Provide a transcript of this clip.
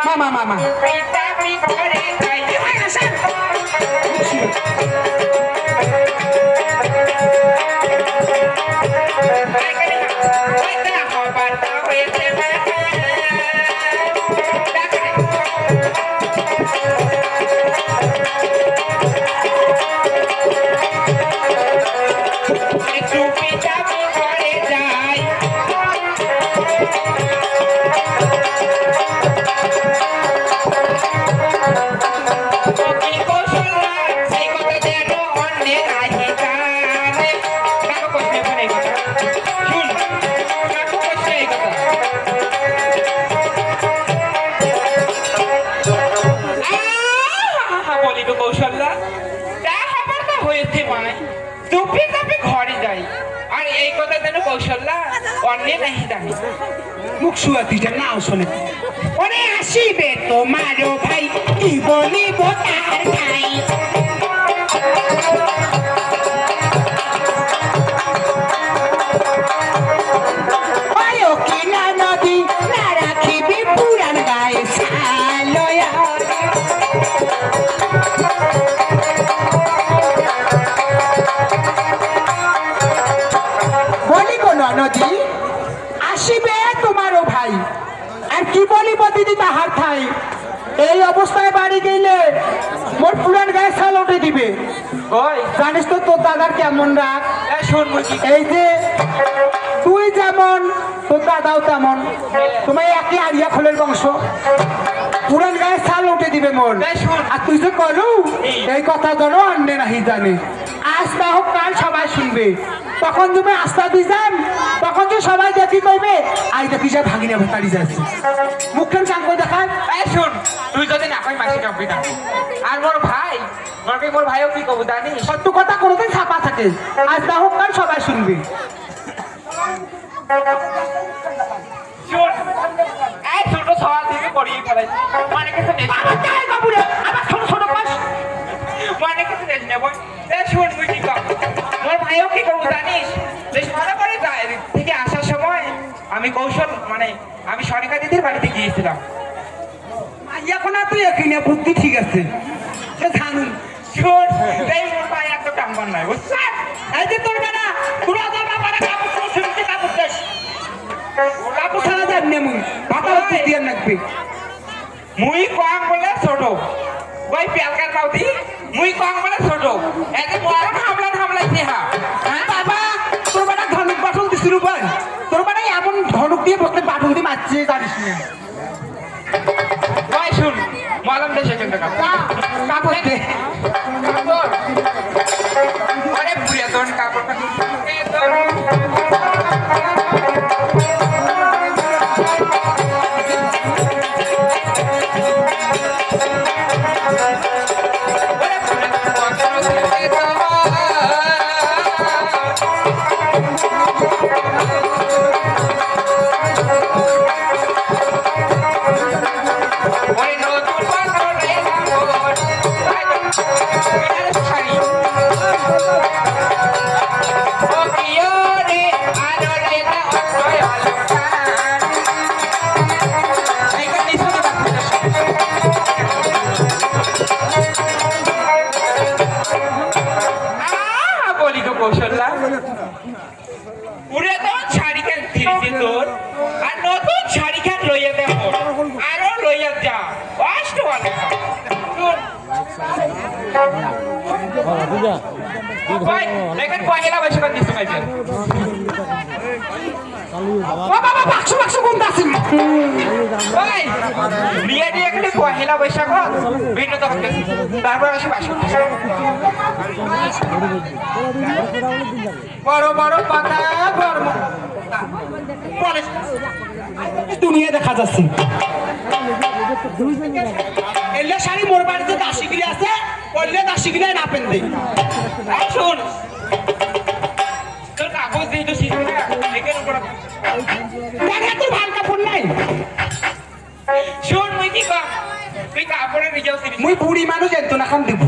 মামা মুখ সুয়াতিটা নাও শোনে ওরে আসিবে তোমারও ভাই কি বলিব তার ভাই কিনা নদী না রাখিবি পুরান গায়ে সালয়া বলি কোন নদী আসিবে তোমারও ভাই আর কি বলিব দিদি তাহার ঠাই এই অবস্থায় বাড়ি গেলে মোর পুরান গায়ে ছাল উঠে দিবে জানিস তো তোর দাদার কেমন রাগ এই যে তুই যেমন তোর দাদাও তেমন তোমার একই আরিয়া খোলের বংশ পুরান গায়ে ছাল উঠে দিবে মন আর তুই যে করু এই কথা ধরো অন্য নাহি জানে আজ না হোক কাল সবাই শুনবে তখন তুমি আস্থা দিয়েছেন তখন যে সবাই দেখি কইবে আই দেখি যা ভাগিনা ভাতারি যাচ্ছে মুখের কাম করে দেখায় শুন তুই যদি না কই মাসি কাম বিনা আর মোর ভাইও কি কব জানি সত্য কথা কোনোদিন ছাপা থাকে আজ না হোক কাল সবাই শুনবে শুন এই ছোট সওয়াল থেকে পড়িয়ে ফেলাই মানে কিছু নেই আমার তাই বাবুরে আমার ছোট ছোট পাস মানে কিছু নেই বল এই শুন মুই কি কব মোর ভাইও কি কব জানিস যে সারা করে থেকে আসার সময় আমি কৌশল মানে আমি সনিকা দিদির বাড়িতে গিয়েছিলাম এখন আর তুই এখানে বুদ্ধি ঠিক আছে জানুন শুন এই মোর ভাই একটু টাম্বার নাই বুঝছিস এই যে তোর বেটা তোরা যা বাবারে কাপড় শুনতে কাপড় দেশ কাপড় ছাড়া যাবি না মুই ভাতা হচ্ছে দিয়ে রাখবি মুই কম বলে ছোট ওই পেলকার কাউতি মুই কম বলে ছোট এতে বড় থামলাইছে হ্যাঁ বাবা তোর বেটা ধনুক বাসন দিছিল ভাই তোর বেটা এমন ধনুক দিয়ে বসতে বাটুল দিয়ে মারছে জানিস না ভাই শুন মালাম দেশে কেন কাপড় দে আরে বুড়িয়া তোর কাপড় পয়লা বৈশাখ দিতে পাইছেন বাবা বাক্স বাক্স কোন দাসি ভাই বিয়ে দিয়ে গেলে পয়লা বৈশাখ ভিন্ন তখন তারপর আসি বাসন বড় বড় পাতা বড় দুনিয়া দেখা যাচ্ছে এলে শাড়ি মোর বাড়িতে দাসি গিলে আছে বললে দাসি গিলে না পেন দেই শুন তোর কাগজ দিয়ে তো শিখবে না এখানে উপর দেখা তোর ভাল কাপড় নাই শুন মুই কি কম তুই কাপড়ে নিজেও মুই বুড়ি মানুষ এত না খান দিব